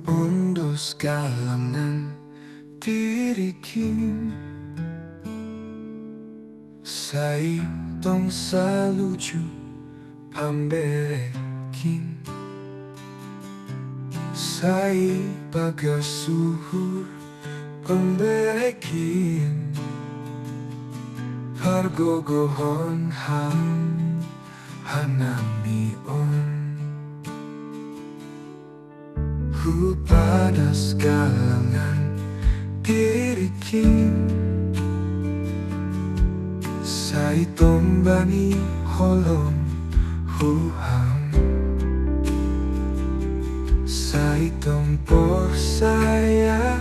Undos kalangan dirikin Sai tong saluju pamberekin Sai bagas suhur pamberekin Pargogohon hanami on Padas kalangan dirikin Sai tombani holom huham Sai tompor saya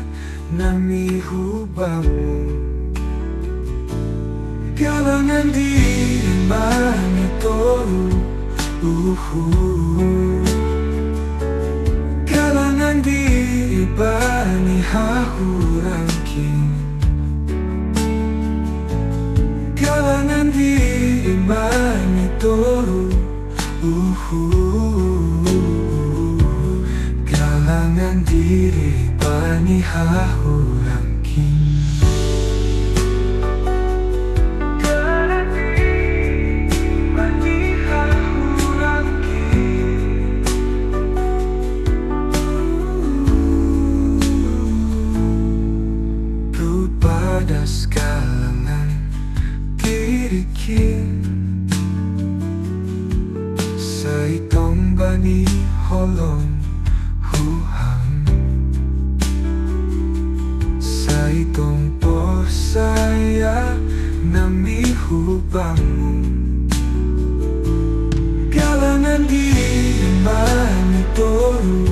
nami hubamu Kalangan diri mani toru Kalangan diri bani hahurangkin Kalangan diri bani toru Kalangan diri bani hahurangkin Padas kalangan dirikin Sai tombani holom huham Sai tompor saya nami hubamu Kalangan diri mani toru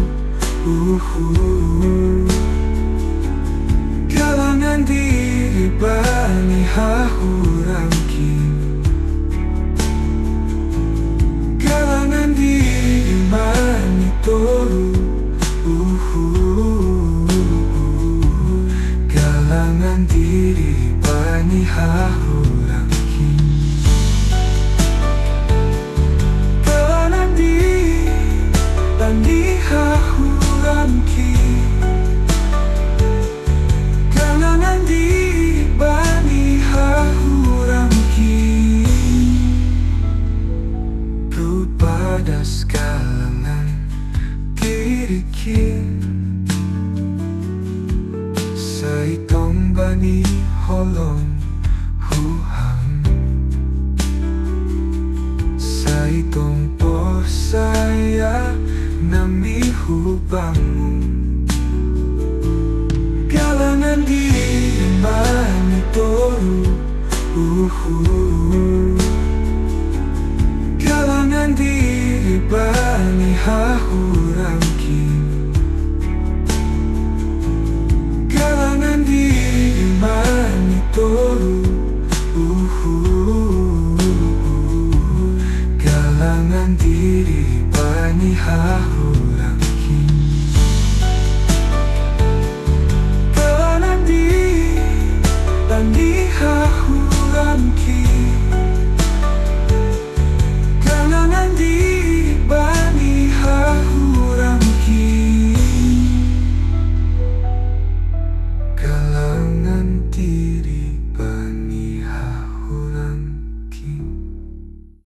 Kalangan diri bani hahurangkin Kalangan diri mani toru Kalangan diri bani hahurangkin Kalangan diri bani hahurangkin Kalangan diri bani hahurangkin Padas kalangan dirikin Sai tombani holom huham Sai tompor saya nami hubamu Kalangan diri mani toru Kalangan diri bani hahurang